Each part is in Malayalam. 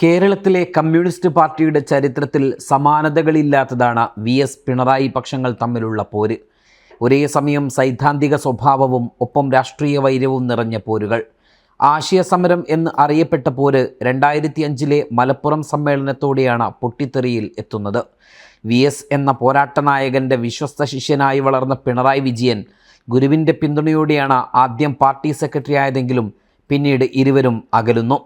കേരളത്തിലെ കമ്മ്യൂണിസ്റ്റ് പാർട്ടിയുടെ ചരിത്രത്തിൽ സമാനതകളില്ലാത്തതാണ് വി.എസ്. പിണറായി പക്ഷങ്ങൾ തമ്മിലുള്ള പോര്. ഒരേ സമയം സൈദ്ധാന്തിക സ്വഭാവവും ഒപ്പം രാഷ്ട്രീയ വൈര്യവും നിറഞ്ഞ പോരുകൾ. ആശയസമരം എന്ന് അറിയപ്പെട്ട പോര് 2005 മലപ്പുറം സമ്മേളനത്തോടെയാണ് പൊട്ടിത്തെറിയിൽ എത്തുന്നത്. വി.എസ്. എന്ന പോരാട്ടനായകൻ്റെ വിശ്വസ്ത ശിഷ്യനായി വളർന്ന പിണറായി വിജയൻ ഗുരുവിൻ്റെ പിന്തുണയോടെയാണ് ആദ്യം പാർട്ടി സെക്രട്ടറി ആയതെങ്കിലും പിന്നീട് ഇരുവരും അകലുന്നു.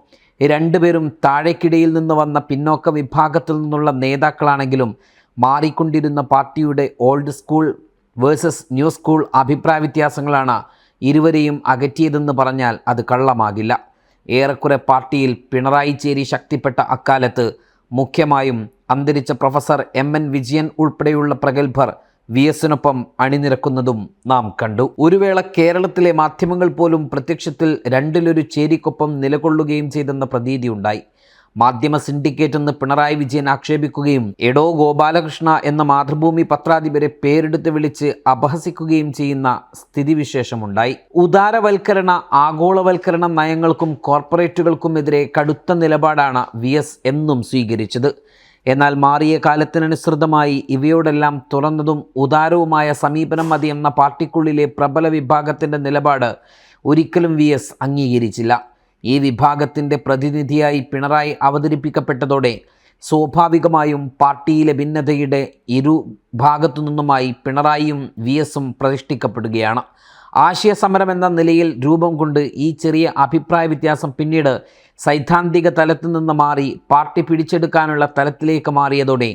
രണ്ടുപേരും താഴേക്കിടയിൽ നിന്ന് വന്ന പിന്നോക്ക വിഭാഗത്തിൽ നിന്നുള്ള നേതാക്കളാണെങ്കിലും മാറിക്കൊണ്ടിരുന്ന പാർട്ടിയുടെ old school versus new school അഭിപ്രായ വ്യത്യാസങ്ങളാണ് ഇരുവരെയും അകറ്റിയതെന്ന് പറഞ്ഞാൽ അത് കള്ളമാകില്ല. ഏറെക്കുറെ പാർട്ടിയിൽ പിണറായി ചേരി ശക്തിപ്പെട്ട അക്കാലത്ത് മുഖ്യമായും അന്തരിച്ച പ്രൊഫസർ എം.എൻ. വിജയൻ ഉൾപ്പെടെയുള്ള പ്രഗത്ഭർ വി.എസിനൊപ്പം അണിനിരക്കുന്നതും നാം കണ്ടു. ഒരു വേള കേരളത്തിലെ മാധ്യമങ്ങൾ പോലും പ്രത്യക്ഷത്തിൽ രണ്ടിലൊരു ചേരിക്കൊപ്പം നിലകൊള്ളുകയും ചെയ്തെന്ന പ്രതീതിയുണ്ടായി. മാധ്യമ സിൻഡിക്കേറ്റ് എന്ന് പിണറായി വിജയൻ ആക്ഷേപിക്കുകയും എടോ ഗോപാലകൃഷ്ണ എന്ന മാതൃഭൂമി പത്രാധിപരെ പേരെടുത്ത് വിളിച്ച് അപഹസിക്കുകയും ചെയ്യുന്ന സ്ഥിതിവിശേഷമുണ്ടായി. ഉദാരവൽക്കരണ ആഗോളവൽക്കരണ നയങ്ങൾക്കും കോർപ്പറേറ്റുകൾക്കുമെതിരെ കടുത്ത നിലപാടാണ് വി.എസ്. എന്നും സ്വീകരിച്ചത്. എന്നാൽ മാറിയ കാലത്തിനനുസൃതമായി ഇവയോടെല്ലാം തുറന്നതും ഉദാരവുമായ സമീപനം മതിയെന്ന പാർട്ടിക്കുള്ളിലെ പ്രബല വിഭാഗത്തിൻ്റെ നിലപാട് ഒരിക്കലും വി.എസ്. അംഗീകരിച്ചില്ല. ഈ വിഭാഗത്തിൻ്റെ പ്രതിനിധിയായി പിണറായി അവതരിപ്പിക്കപ്പെട്ടതോടെ സ്വാഭാവികമായും പാർട്ടിയിലെ ഭിന്നതയുടെ ഇരുഭാഗത്തു നിന്നുമായി പിണറായിയും വി.എസും പ്രതിഷ്ഠിക്കപ്പെടുകയാണ്. ആശയസമരം എന്ന നിലയിൽ രൂപം കൊണ്ട് ഈ ചെറിയ അഭിപ്രായ വ്യത്യാസം പിന്നീട് സൈദ്ധാന്തിക തലത്തിൽ നിന്ന് മാറി പാർട്ടി പിടിച്ചെടുക്കാനുള്ള തലത്തിലേക്ക് മാറിയതോടെ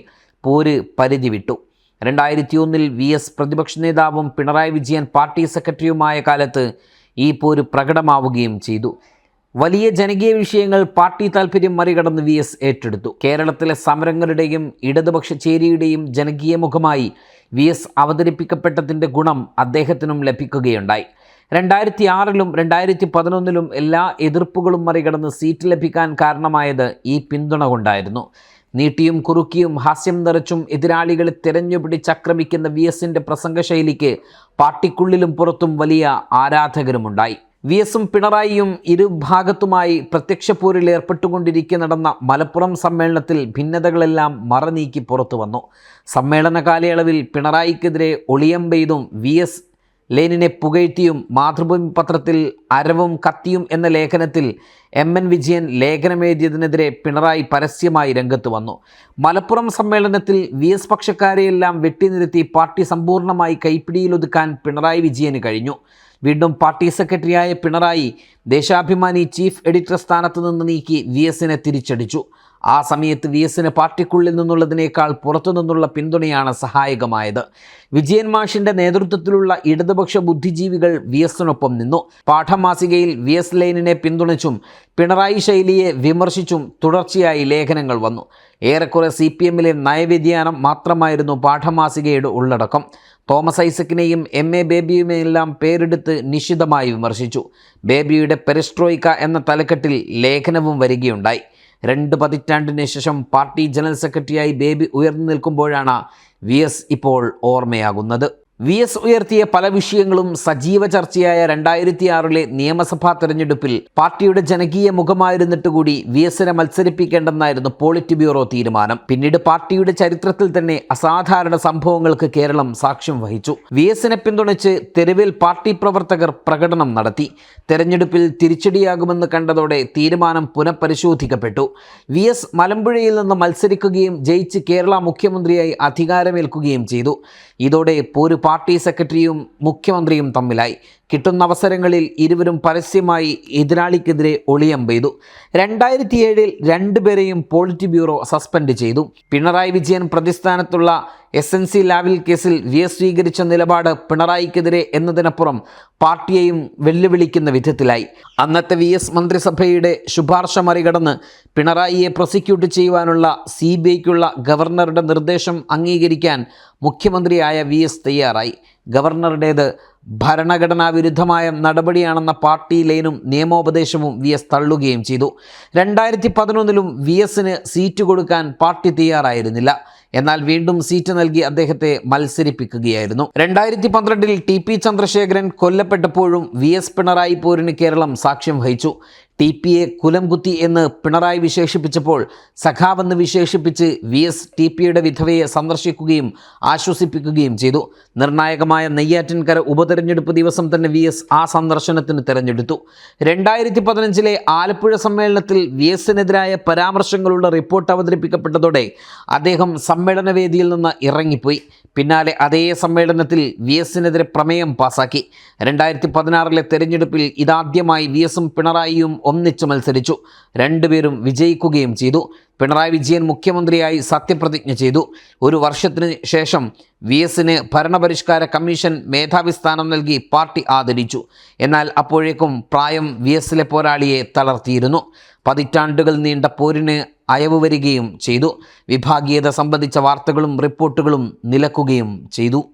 പോര് പരിധി വിട്ടു. 2001 വി.എസ്. പ്രതിപക്ഷ നേതാവും പിണറായി വിജയൻ പാർട്ടി സെക്രട്ടറിയുമായ കാലത്ത് ഈ പോര് പ്രകടമാവുകയും ചെയ്തു. വലിയ ജനകീയ വിഷയങ്ങൾ പാർട്ടി താൽപ്പര്യം മറികടന്ന് വി.എസ്. ഏറ്റെടുത്തു. കേരളത്തിലെ സമരങ്ങളുടെയും ഇടതുപക്ഷ ചേരിയുടെയും ജനകീയ മുഖമായി വി.എസ്. അവതരിപ്പിക്കപ്പെട്ടതിൻ്റെ ഗുണം അദ്ദേഹത്തിനും ലഭിക്കുകയുണ്ടായി. 2006 2011 എല്ലാ എതിർപ്പുകളും മറികടന്ന് സീറ്റ് ലഭിക്കാൻ കാരണമായത് ഈ പിന്തുണ കൊണ്ടായിരുന്നു. നീട്ടിയും കുറുക്കിയും ഹാസ്യം നിറച്ചും എതിരാളികളെ തിരഞ്ഞുപിടിച്ചാക്രമിക്കുന്ന വി.എസിൻ്റെ പ്രസംഗശൈലിക്ക് പാർട്ടിക്കുള്ളിലും പുറത്തും വലിയ ആരാധകരുമുണ്ടായി. വി.എസും പിണറായിയും ഇരുഭാഗത്തുമായി പ്രത്യക്ഷ പോരിൽ ഏർപ്പെട്ടുകൊണ്ടിരിക്കെ നടന്ന മലപ്പുറം സമ്മേളനത്തിൽ ഭിന്നതകളെല്ലാം മറനീക്കി പുറത്തു വന്നു. സമ്മേളന കാലയളവിൽ പിണറായിക്കെതിരെ ഒളിയമ്പെയ്തും വി.എസ്. ലെനിനെ പുകഴ്ത്തിയും മാതൃഭൂമി പത്രത്തിൽ അരവും കത്തിയും എന്ന ലേഖനത്തിൽ എം.എൻ. വിജയൻ ലേഖനമെഴുതിയതിനെതിരെ പിണറായി പരസ്യമായി രംഗത്ത് വന്നു. മലപ്പുറം സമ്മേളനത്തിൽ വി.എസ്. പക്ഷക്കാരെയെല്ലാം വെട്ടിനിരത്തി പാർട്ടി സമ്പൂർണ്ണമായി കൈപ്പിടിയിലൊതുക്കാൻ പിണറായി വിജയന് കഴിഞ്ഞു. വീണ്ടും പാർട്ടി സെക്രട്ടറിയായ പിണറായി ദേശാഭിമാനി ചീഫ് എഡിറ്റർ സ്ഥാനത്ത് നിന്ന് നീക്കി വി.എസിനെ തിരിച്ചടിച്ചു. ആ സമയത്ത് വി.എസിന് പാർട്ടിക്കുള്ളിൽ നിന്നുള്ളതിനേക്കാൾ പുറത്തു നിന്നുള്ള പിന്തുണയാണ് സഹായകമായത്. വിജയൻ മാഷിൻ്റെ നേതൃത്വത്തിലുള്ള ഇടതുപക്ഷ ബുദ്ധിജീവികൾ വി.എസിനൊപ്പം നിന്നു. പാഠമാസികയിൽ വി.എസ്. ലെനിനെ പിന്തുണച്ചും പിണറായി ശൈലിയെ വിമർശിച്ചും തുടർച്ചയായി ലേഖനങ്ങൾ വന്നു. ഏറെക്കുറെ CPM-ലെ നയവ്യതിയാനം മാത്രമായിരുന്നു പാഠമാസികയുടെ ഉള്ളടക്കം. Thomas ഐസക്കിനെയും M.A. ബേബിയുമെല്ലാം പേരെടുത്ത് നിശിതമായി വിമർശിച്ചു. ബേബിയുടെ പെരസ്ട്രോയിക്ക എന്ന തലക്കെട്ടിൽ ലേഖനവും വരികയുണ്ടായി. 2 പതിറ്റാണ്ടിന് ശേഷം പാർട്ടി ജനറൽ സെക്രട്ടറിയായി ബേബി ഉയർന്നു നിൽക്കുമ്പോഴാണ് വി.എസ്. ഇപ്പോൾ ഓർമ്മയാകുന്നത്. വി.എസ്. ഉയർത്തിയ പല വിഷയങ്ങളും സജീവ ചർച്ചയായ 2006 നിയമസഭാ തെരഞ്ഞെടുപ്പിൽ പാർട്ടിയുടെ ജനകീയ മുഖമായിരുന്നിട്ട് കൂടി വി.എസിനെ മത്സരിപ്പിക്കേണ്ടെന്നായിരുന്നു പോളിറ്റ് ബ്യൂറോ തീരുമാനം. പിന്നീട് പാർട്ടിയുടെ ചരിത്രത്തിൽ തന്നെ അസാധാരണ സംഭവങ്ങൾക്ക് കേരളം സാക്ഷ്യം വഹിച്ചു. വി.എസിനെ പിന്തുണച്ച് തെരുവിൽ പാർട്ടി പ്രവർത്തകർ പ്രകടനം നടത്തി. തെരഞ്ഞെടുപ്പിൽ തിരിച്ചടിയാകുമെന്ന് കണ്ടതോടെ തീരുമാനം പുനഃപരിശോധിക്കപ്പെട്ടു. വി.എസ്. മലമ്പുഴയിൽ നിന്ന് മത്സരിക്കുകയും ജയിച്ച് കേരള മുഖ്യമന്ത്രിയായി അധികാരമേൽക്കുകയും ചെയ്തു. ഇതോടെ പോര് പാർട്ടി സെക്രട്ടറിയും മുഖ്യമന്ത്രിയും തമ്മിലായി. കിട്ടുന്ന അവസരങ്ങളിൽ ഇരുവരും പരസ്യമായി എതിരാളിക്കെതിരെ ഒളിയമ്പെയ്തു. 2007 രണ്ടുപേരെയും പോളിറ്റ് ബ്യൂറോ സസ്പെൻഡ് ചെയ്തു. പിണറായി വിജയൻ പ്രതിസ്ഥാനത്തുള്ള SNC ലാവ്ലിൻ കേസിൽ വി.എസ്. സ്വീകരിച്ച നിലപാട് പിണറായിക്കെതിരെ എന്നതിനപ്പുറം പാർട്ടിയെയും വെല്ലുവിളിക്കുന്ന വിധത്തിലായി. അന്നത്തെ വി.എസ്. മന്ത്രിസഭയുടെ ശുപാർശ മറികടന്ന് പിണറായിയെ പ്രോസിക്യൂട്ട് ചെയ്യുവാനുള്ള CBIക്കുള്ള ഗവർണറുടെ നിർദ്ദേശം അംഗീകരിക്കാൻ മുഖ്യമന്ത്രിയായ വി.എസ്. തയ്യാറായി. ഗവർണറുടേത് ഭരണഘടനാ വിരുദ്ധമായ നടപടിയാണെന്ന പാർട്ടി ലൈനും നിയമോപദേശവും വി.എസ്. തള്ളുകയും ചെയ്തു. 2011 വി.എസിന് സീറ്റ് കൊടുക്കാൻ പാർട്ടി തയ്യാറായിരുന്നില്ല. എന്നാൽ വീണ്ടും സീറ്റ് നൽകി അദ്ദേഹത്തെ മത്സരിപ്പിക്കുകയായിരുന്നു. 2012 ടി.പി. ചന്ദ്രശേഖരൻ കൊല്ലപ്പെട്ടപ്പോഴും വി.എസ്. പിണറായി പോരിന് കേരളം സാക്ഷ്യം വഹിച്ചു. TP-യെ കുലംകുത്തി എന്ന് പിണറായി വിശേഷിപ്പിച്ചപ്പോൾ സഖാവെന്ന് വിശേഷിപ്പിച്ച് VS TP-യുടെ വിധവയെ സന്ദർശിക്കുകയും ആശ്വസിപ്പിക്കുകയും ചെയ്തു. നിർണായകമായ നെയ്യാറ്റിൻകര ഉപതെരഞ്ഞെടുപ്പ് ദിവസം തന്നെ VS ആ സന്ദർശനത്തിന് തിരഞ്ഞെടുത്തു. 2015 ആലപ്പുഴ സമ്മേളനത്തിൽ VS-നെതിരായ പരാമർശങ്ങളുള്ള റിപ്പോർട്ട് അവതരിപ്പിക്കപ്പെട്ടതോടെ അദ്ദേഹം സമ്മേളനവേദിയിൽ നിന്ന് ഇറങ്ങിപ്പോയി. പിന്നാലെ അതേ സമ്മേളനത്തിൽ VS-നെതിരെ പ്രമേയം പാസാക്കി. 2016 തെരഞ്ഞെടുപ്പിൽ ഇതാദ്യമായി VS-ഉം പിണറായിയും ഒന്നിച്ച് മത്സരിച്ചു. രണ്ടുപേരും വിജയിക്കുകയും ചെയ്തു. പിണറായി വിജയൻ മുഖ്യമന്ത്രിയായി സത്യപ്രതിജ്ഞ ചെയ്തു. ഒരു വർഷത്തിന് ശേഷം VS-ന് ഭരണപരിഷ്കാര കമ്മീഷൻ മേധാവി സ്ഥാനം നൽകി പാർട്ടി ആദരിച്ചു. എന്നാൽ അപ്പോഴേക്കും പ്രായം VS-ലെ പോരാളിയെ തളർത്തിയിരുന്നു. പതിറ്റാണ്ടുകൾ നീണ്ട പോരിന് അയവ് വരികയും ചെയ്തു. വിഭാഗീയത സംബന്ധിച്ച വാർത്തകളും റിപ്പോർട്ടുകളും നിലക്കുകയും ചെയ്തു.